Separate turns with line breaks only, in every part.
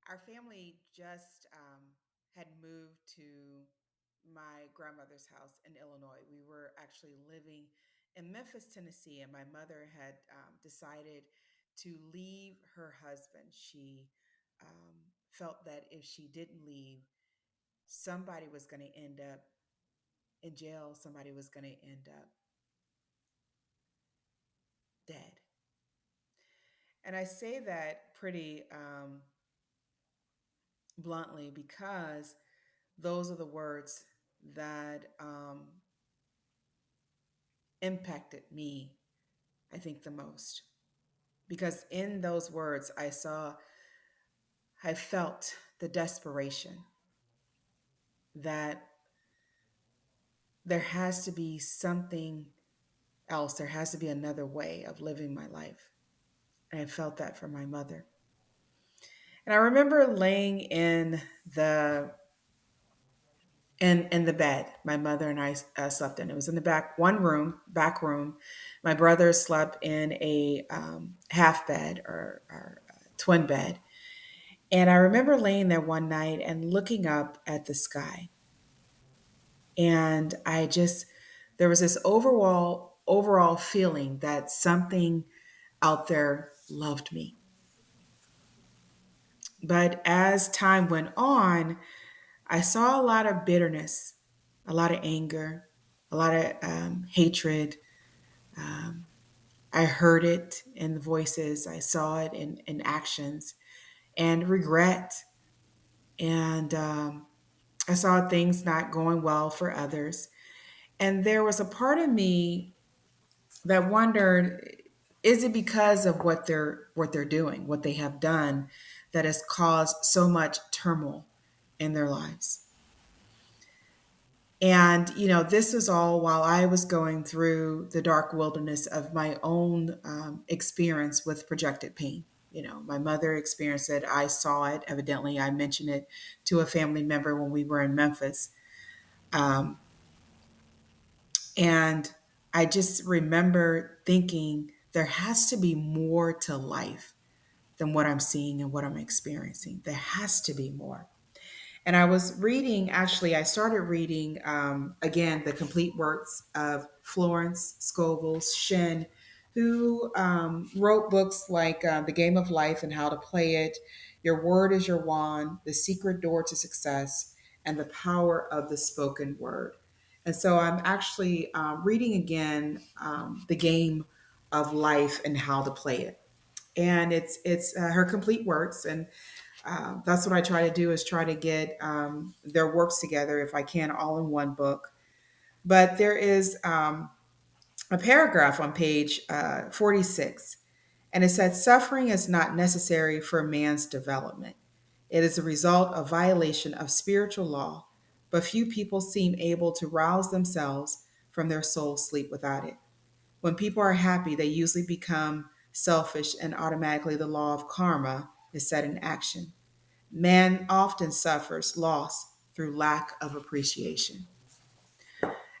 Our family just had moved to my grandmother's house in Illinois. We were actually living in Memphis, Tennessee, and my mother had decided to leave her husband. She felt that if she didn't leave, somebody was going to end up in jail, somebody was going to end up dead. And I say that pretty bluntly because those are the words that impacted me, I think, the most. Because in those words, I felt the desperation that there has to be something else. There has to be another way of living my life. And I felt that from my mother. And I remember laying the in the bed my mother and I slept in. It was in the back room. My brother slept in a half bed or twin bed. And I remember laying there one night and looking up at the sky. And there was this overall feeling that something out there loved me. But as time went on, I saw a lot of bitterness, a lot of anger, a lot of hatred. Um, I heard it in the voices, I saw it in actions, and regret. And I saw things not going well for others. And there was a part of me that wondered, is it because of what they're doing, what they have done, that has caused so much turmoil in their lives? And, this was all while I was going through the dark wilderness of my own experience with projected pain. My mother experienced it. I saw it. Evidently, I mentioned it to a family member when we were in Memphis. Um, and I just remember thinking there has to be more to life than what I'm seeing and what I'm experiencing. There has to be more. And I started reading again the complete works of Florence Scovel Shinn, who wrote books like The Game of Life and How to Play It, Your Word is Your Wand, The Secret Door to Success, and The Power of the Spoken Word. And so I'm actually reading again The Game of Life and How to Play It. And it's her complete works, and that's what I try to do is try to get their works together if I can, all in one book. But there is a paragraph on page 46, and it said, "Suffering is not necessary for man's development. It is a result of violation of spiritual law, but few people seem able to rouse themselves from their soul sleep without it. When people are happy, they usually become selfish, and automatically the law of karma is set in action. Man often suffers loss through lack of appreciation."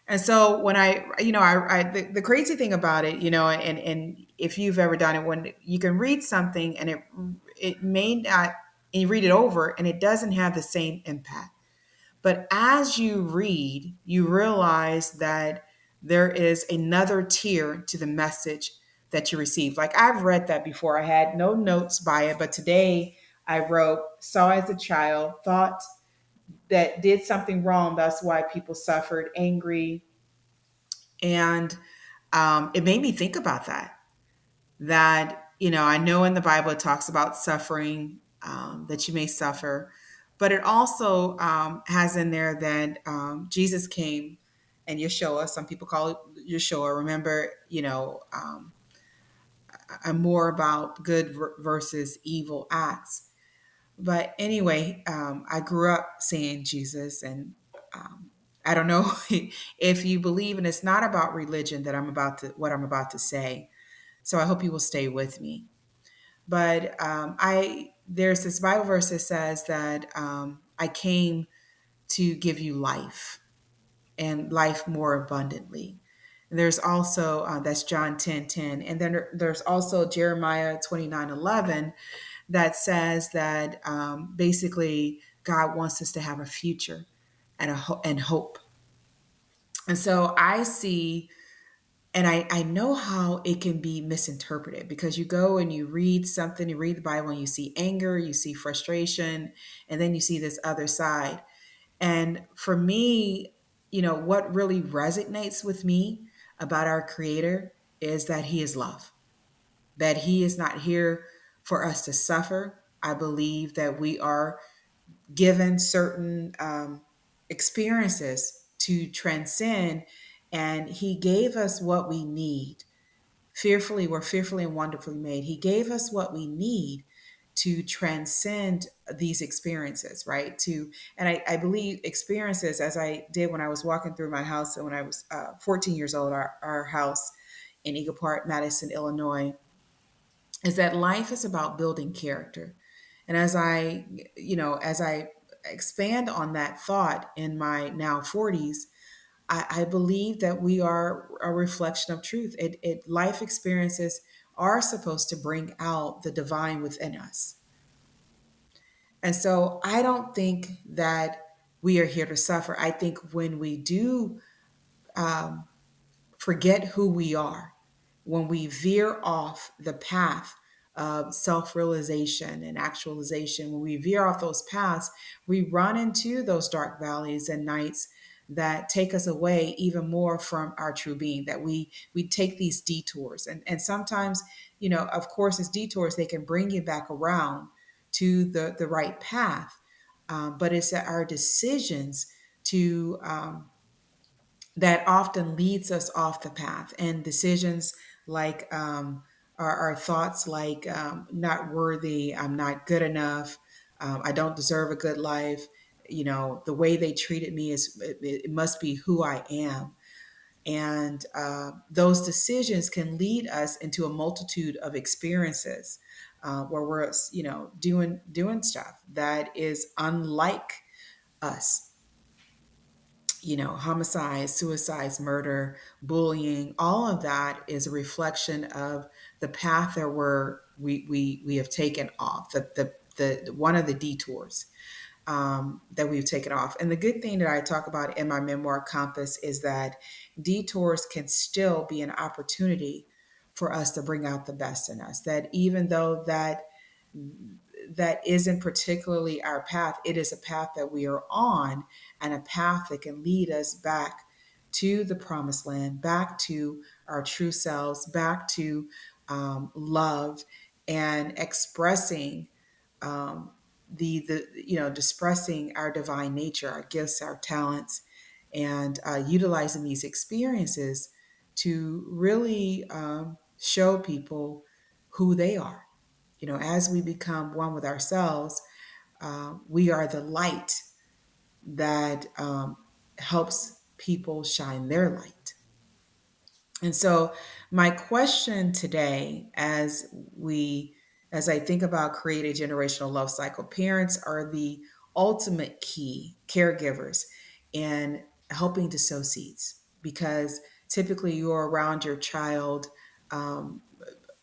And so when the crazy thing about it, and if you've ever done it, when you can read something and it may not, and you read it over and it doesn't have the same impact. But as you read, you realize that there is another tier to the message that you receive. Like I've read that before. I had no notes by it, but today I wrote, saw as a child, thought that did something wrong. That's why people suffered, angry. And it made me think about that. That, I know in the Bible it talks about suffering, that you may suffer, but it also has in there that Jesus came and Yeshua, some people call it Yeshua. Remember, I'm more about good versus evil acts. But anyway, I grew up saying Jesus, and I don't know if you believe, and it's not about religion that what I'm about to say. So I hope you will stay with me. But I there's this Bible verse that says that I came to give you life and life more abundantly. And there's also that's John 10:10, and then there's also Jeremiah 29:11 that says that basically God wants us to have a future and and hope. And so I see, and I know how it can be misinterpreted, because you go and you read something, you read the Bible, and you see anger, you see frustration, and then you see this other side. And for me, what really resonates with me about our Creator is that He is love, that He is not here for us to suffer. I believe that we are given certain experiences to transcend, and He gave us what we need. We're fearfully and wonderfully made. He gave us what we need to transcend these experiences, right? And I believe experiences, as I did when I was walking through my house, and when I was 14 years old, our house in Eagle Park, Madison, Illinois, is that life is about building character. And as I expand on that thought in my now 40s, I believe that we are a reflection of truth. Life experiences are supposed to bring out the divine within us. And so I don't think that we are here to suffer. I think when we do forget who we are, when we veer off the path of self realization and actualization, when we veer off those paths, we run into those dark valleys and nights that take us away even more from our true being, that we take these detours. And sometimes, of course, as detours, they can bring you back around to the right path. But it's our decisions to that often leads us off the path, and decisions like our thoughts like not worthy, I'm not good enough, I don't deserve a good life, the way they treated me is it must be who I am. And those decisions can lead us into a multitude of experiences where we're doing stuff that is unlike us. Homicide, suicides, murder, bullying, all of that is a reflection of the path that we have taken off, the one of the detours that we've taken off. And the good thing that I talk about in my memoir Compass is that detours can still be an opportunity for us to bring out the best in us. That even though that isn't particularly our path, it is a path that we are on, and a path that can lead us back to the promised land, back to our true selves, back to love, and expressing expressing our divine nature, our gifts, our talents, and utilizing these experiences to really show people who they are. As we become one with ourselves, we are the light that helps people shine their light. And so, my question today, as I think about create a generational love cycle, parents are the ultimate key caregivers in helping to sow seeds, because typically you're around your child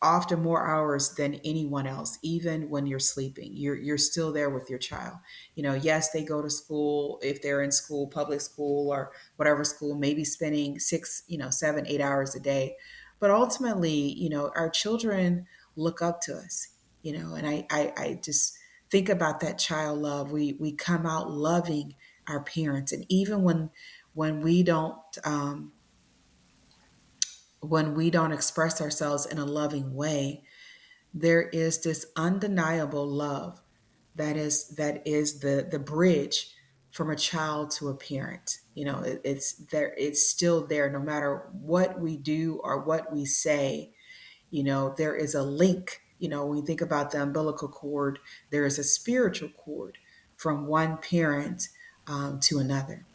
often more hours than anyone else. Even when you're sleeping, you're still there with your child. Yes, they go to school, if they're in school, public school or whatever school, maybe spending 6, 7, 8 hours a day. But ultimately, our children look up to us. And I just think about that child love. We come out loving our parents, and even when we don't when we don't express ourselves in a loving way, there is this undeniable love that is the bridge from a child to a parent. It's there, it's still there no matter what we do or what we say. There is a link. When you think about the umbilical cord, there is a spiritual cord from one parent to another.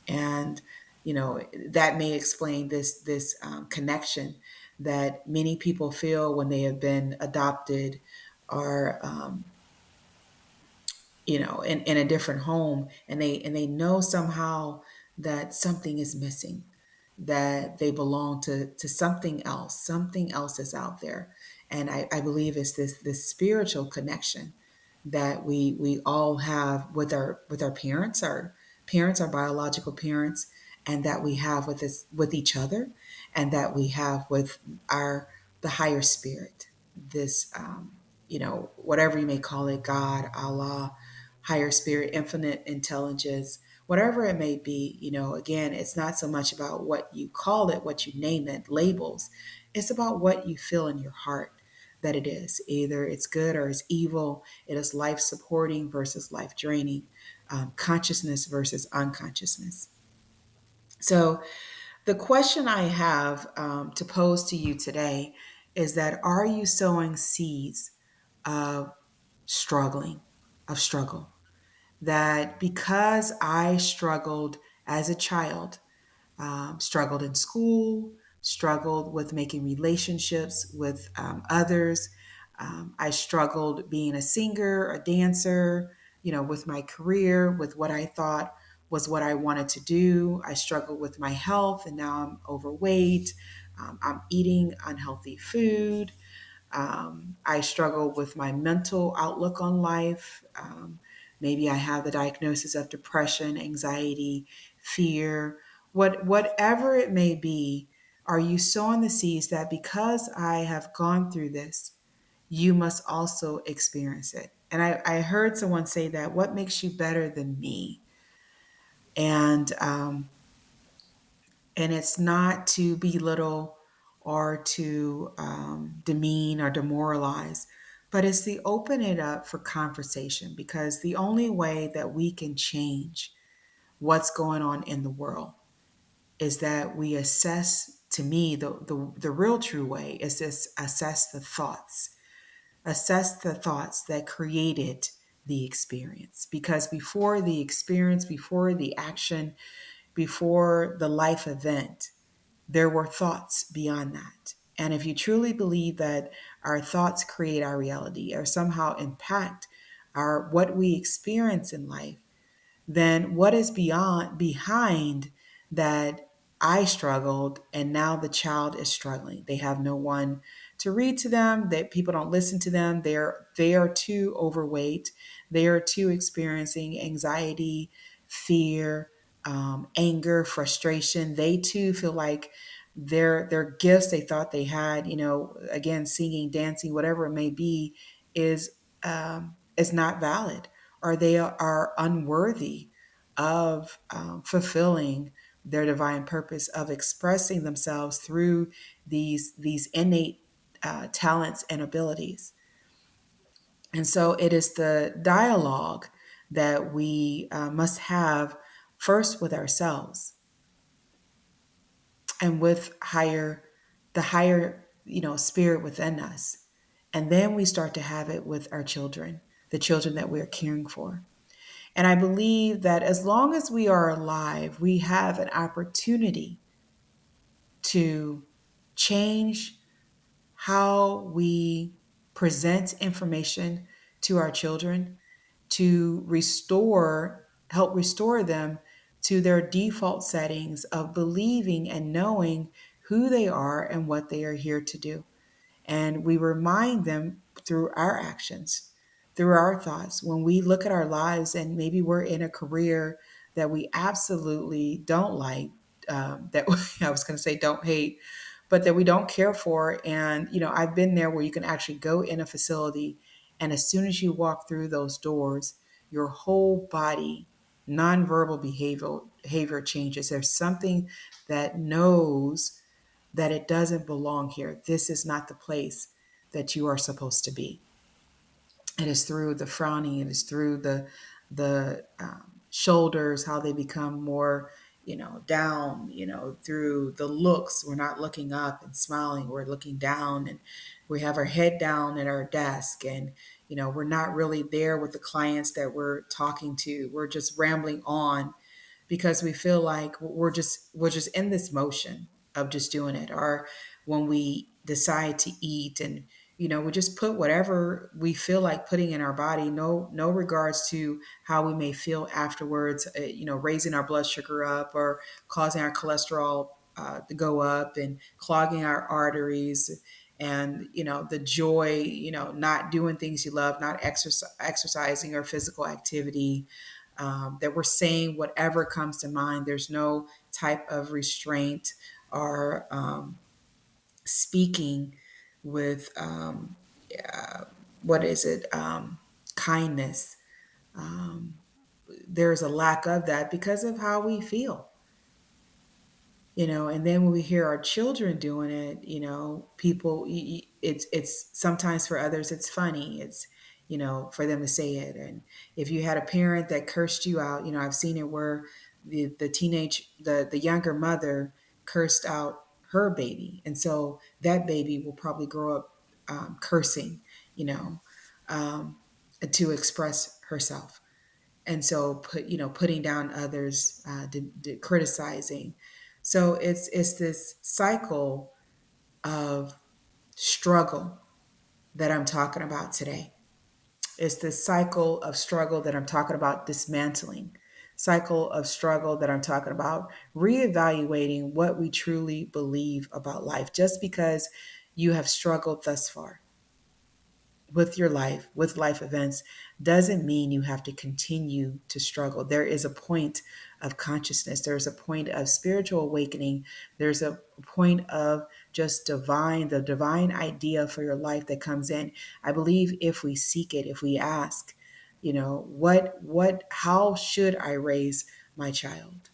And that may explain this connection that many people feel when they have been adopted, or in a different home, and they know somehow that something is missing, that they belong to something else is out there. And I believe it's this spiritual connection that we all have with our parents, our biological parents, and that we have with each other, and that we have with our the higher spirit, this whatever you may call it, God, Allah, higher spirit, infinite intelligence, whatever it may be. Again, it's not so much about what you call it, what you name it, labels. It's about what you feel in your heart that it is. Either it's good or it's evil. It is life supporting versus life draining, consciousness versus unconsciousness. So, the question I have to pose to you today is that, are you sowing seeds of struggling, of struggle? That because I struggled as a child, struggled in school, struggled with making relationships with others. I struggled being a singer, a dancer, with my career, with what I thought was what I wanted to do. I struggled with my health, and now I'm overweight. I'm eating unhealthy food. I struggle with my mental outlook on life. Maybe I have the diagnosis of depression, anxiety, fear, whatever it may be. Are you sowing the seeds that because I have gone through this, you must also experience it? And I heard someone say that, what makes you better than me? And and it's not to belittle or to demean or demoralize, but it's to open it up for conversation, because the only way that we can change what's going on in the world is that we assess. To me, the real true way is to assess the thoughts that created the experience, because before the experience, before the action, before the life event, there were thoughts beyond that. And if you truly believe that our thoughts create our reality or somehow impact our what we experience in life, then what is beyond behind that? I struggled and now the child is struggling. They have no one to read to them, that people don't listen to them. They are too overweight. They are too experiencing anxiety, fear, anger, frustration. They too feel like their gifts they thought they had, again, singing, dancing, whatever it may be, is not valid, or they are unworthy of fulfilling their divine purpose, of expressing themselves through these innate talents and abilities. And so it is the dialogue that we must have first with ourselves and with the higher spirit within us, and then we start to have it with our children, the children that we're caring for. And I believe that as long as we are alive, we have an opportunity to change how we present information to our children, to help restore them to their default settings of believing and knowing who they are and what they are here to do. And we remind them through our actions, through our thoughts. When we look at our lives and maybe we're in a career that we absolutely don't like, that I was going to say don't hate, but that we don't care for. And, I've been there where you can actually go in a facility, and as soon as you walk through those doors, your whole body, nonverbal behavior changes. There's something that knows that it doesn't belong here. This is not the place that you are supposed to be. It is through the frowning. It is through the shoulders, how they become more, down. Through the looks. We're not looking up and smiling. We're looking down, and we have our head down at our desk, and we're not really there with the clients that we're talking to. We're just rambling on because we feel like we're just in this motion of just doing it. Or when we decide to eat, and we just put whatever we feel like putting in our body, no regards to how we may feel afterwards, raising our blood sugar up or causing our cholesterol to go up and clogging our arteries and the joy, not doing things you love, not exercising or physical activity, that we're saying whatever comes to mind. There's no type of restraint or speaking with what is it, kindness. There's a lack of that because of how we feel. And then when we hear our children doing it, people, it's sometimes for others it's funny. It's for them to say it. And if you had a parent that cursed you out, I've seen it where the younger mother cursed out her baby, and so that baby will probably grow up cursing, you know um, to express herself. And so putting down others, criticizing. So it's this cycle of struggle that I'm talking about today. It's this cycle of struggle that I'm talking about dismantling. Cycle of struggle that I'm talking about reevaluating what we truly believe about life. Just because you have struggled thus far with your life, with life events, doesn't mean you have to continue to struggle. There is a point of consciousness, there's a point of spiritual awakening, there's a point of just the divine idea for your life that comes in. I believe if we seek it, if we ask, how should I raise my child?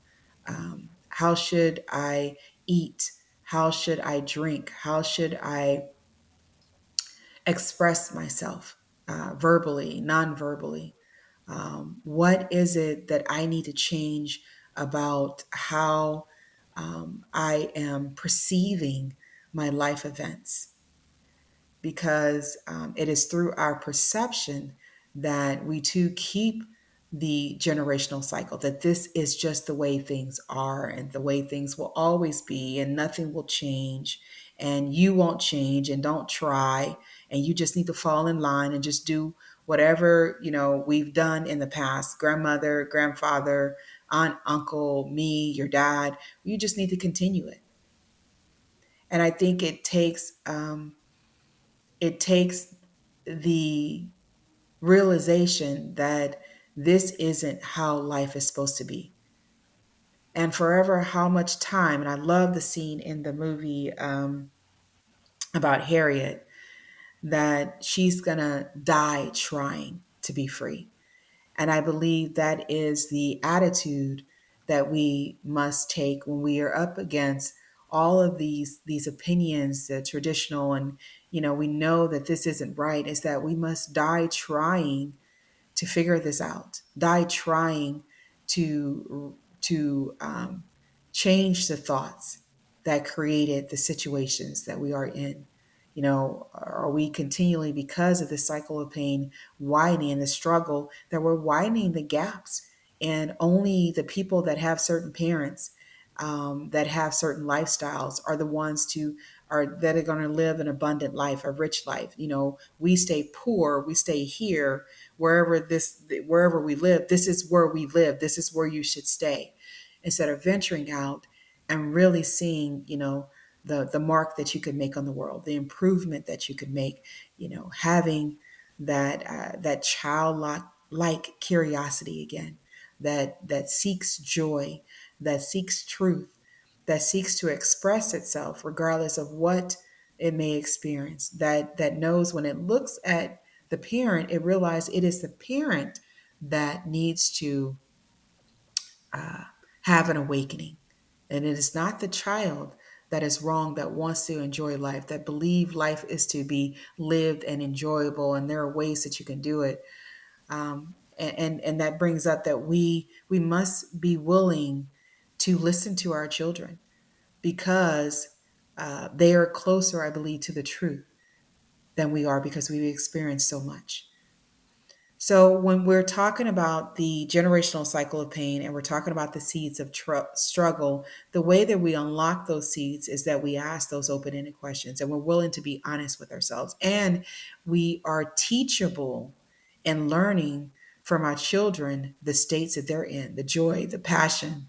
How should I eat? How should I drink? How should I express myself, verbally, non-verbally? What is it that I need to change about how I am perceiving my life events? Because it is through our perception that we too keep the generational cycle, that this is just the way things are and the way things will always be, and nothing will change, and you won't change, and don't try, and you just need to fall in line and just do whatever we've done in the past. Grandmother, grandfather, aunt, uncle, me, your dad, you just need to continue it. And I think it takes the realization that this isn't how life is supposed to be. And forever, how much time, and I love the scene in the movie about Harriet, that she's gonna die trying to be free. And I believe that is the attitude that we must take when we are up against all of these opinions, the traditional, and we know that this isn't right, is that we must die trying to figure this out, die trying to change the thoughts that created the situations that we are in. Are we continually, because of the cycle of pain, widening the struggle, that we're widening the gaps, and only the people that have certain parents, that have certain lifestyles, are the ones that are going to live an abundant life, a rich life. We stay poor, we stay here, wherever we live. This is where we live. This is where you should stay, instead of venturing out and really seeing, the mark that you could make on the world, the improvement that you could make, having that childlike curiosity again, that seeks joy, that seeks truth, that seeks to express itself regardless of what it may experience, that knows when it looks at the parent, it realizes it is the parent that needs to uh, have an awakening. And it is not the child that is wrong, that wants to enjoy life, that believe life is to be lived and enjoyable, and there are ways that you can do it. And that brings up that we must be willing to listen to our children, because they are closer, I believe, to the truth than we are, because we've experienced so much. So, when we're talking about the generational cycle of pain, and we're talking about the seeds of struggle, the way that we unlock those seeds is that we ask those open ended questions, and we're willing to be honest with ourselves. And we are teachable and learning from our children the states that they're in, the joy, the passion,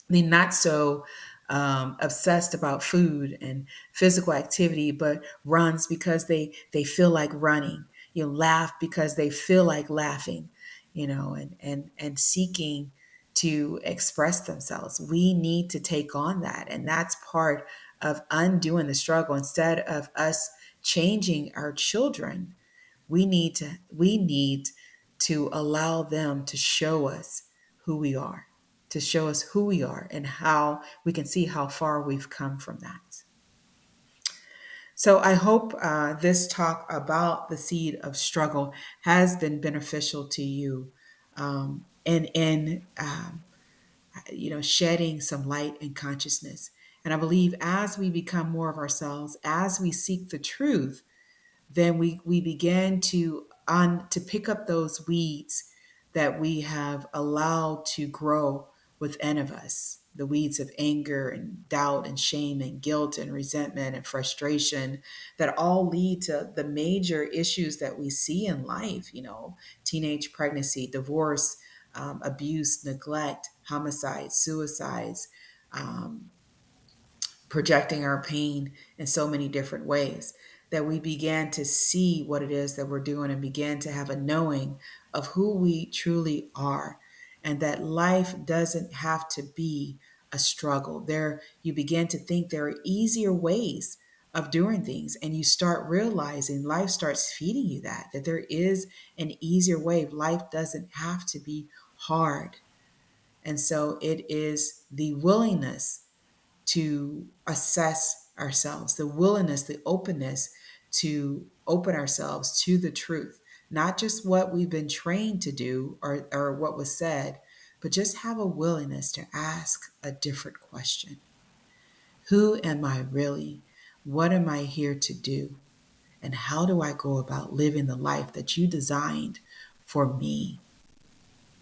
the not so obsessed about food and physical activity, but runs because they feel like running. Laugh because they feel like laughing. And seeking to express themselves. We need to take on that, and that's part of undoing the struggle. Instead of us changing our children, we need to allow them to show us who we are, to show us who we are and how we can see how far we've come from that. So I hope this talk about the seed of struggle has been beneficial to you, in shedding some light and consciousness. And I believe as we become more of ourselves, as we seek the truth, then we begin to pick up those weeds that we have allowed to grow within of us, the weeds of anger and doubt and shame and guilt and resentment and frustration that all lead to the major issues that we see in life. Teenage pregnancy, divorce, abuse, neglect, homicides, suicides, um, projecting our pain in so many different ways, that we began to see what it is that we're doing and begin to have a knowing of who we truly are, and that life doesn't have to be a struggle. There, you begin to think there are easier ways of doing things, and you start realizing life starts feeding you that there is an easier way. Life doesn't have to be hard. And so it is the willingness to assess ourselves, the willingness, the openness to open ourselves to the truth, not just what we've been trained to do or what was said, but just have a willingness to ask a different question. Who am I really? What am I here to do? And how do I go about living the life that you designed for me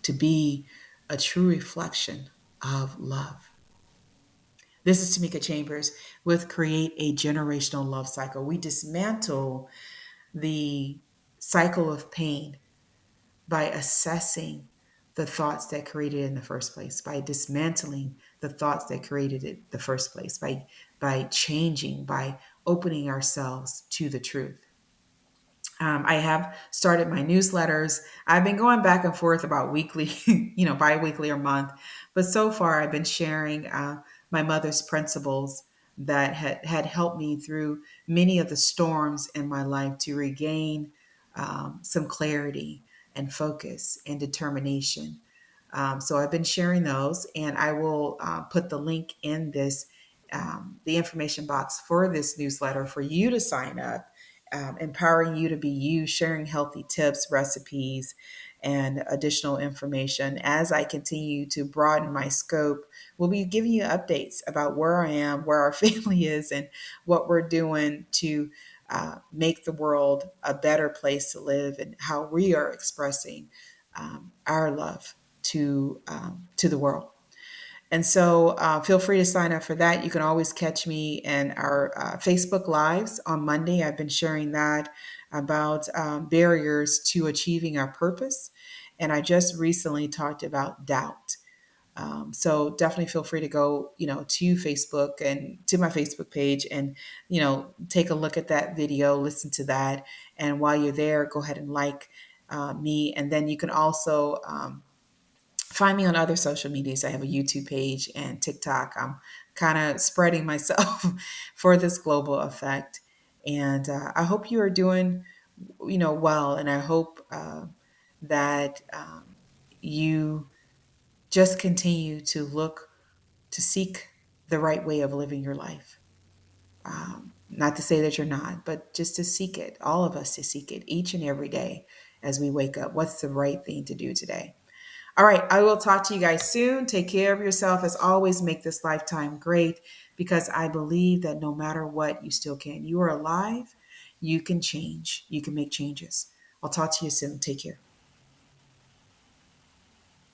to be a true reflection of love? This is Tamika Chambers with Create a Generational Love Cycle. We dismantle the cycle of pain by assessing the thoughts that created it in the first place, by dismantling the thoughts that created it in the first place, by changing, by opening ourselves to the truth. I have started my newsletters. I've been going back and forth about weekly, bi-weekly or month, but so far I've been sharing my mother's principles that had helped me through many of the storms in my life to regain some clarity and focus and determination. So I've been sharing those, and I will put the link in the information box for this newsletter for you to sign up, empowering you to be you, sharing healthy tips, recipes, and additional information. As I continue to broaden my scope, we'll be giving you updates about where I am, where our family is, and what we're doing to make the world a better place to live, and how we are expressing our love to the world. And so feel free to sign up for that. You can always catch me in our Facebook Lives on Monday. I've been sharing that about barriers to achieving our purpose. And I just recently talked about doubt. So definitely feel free to go, to Facebook and to my Facebook page and, take a look at that video, listen to that. And while you're there, go ahead and like me. And then you can also find me on other social medias. I have a YouTube page and TikTok. I'm kind of spreading myself for this global effect. And I hope you are doing, well. And I hope that you just continue to look to seek the right way of living your life. Not to say that you're not, but just to seek it, all of us to seek it each and every day as we wake up. What's the right thing to do today? All right, I will talk to you guys soon. Take care of yourself. As always, make this lifetime great, because I believe that no matter what, you still can. You are alive. You can change. You can make changes. I'll talk to you soon. Take care.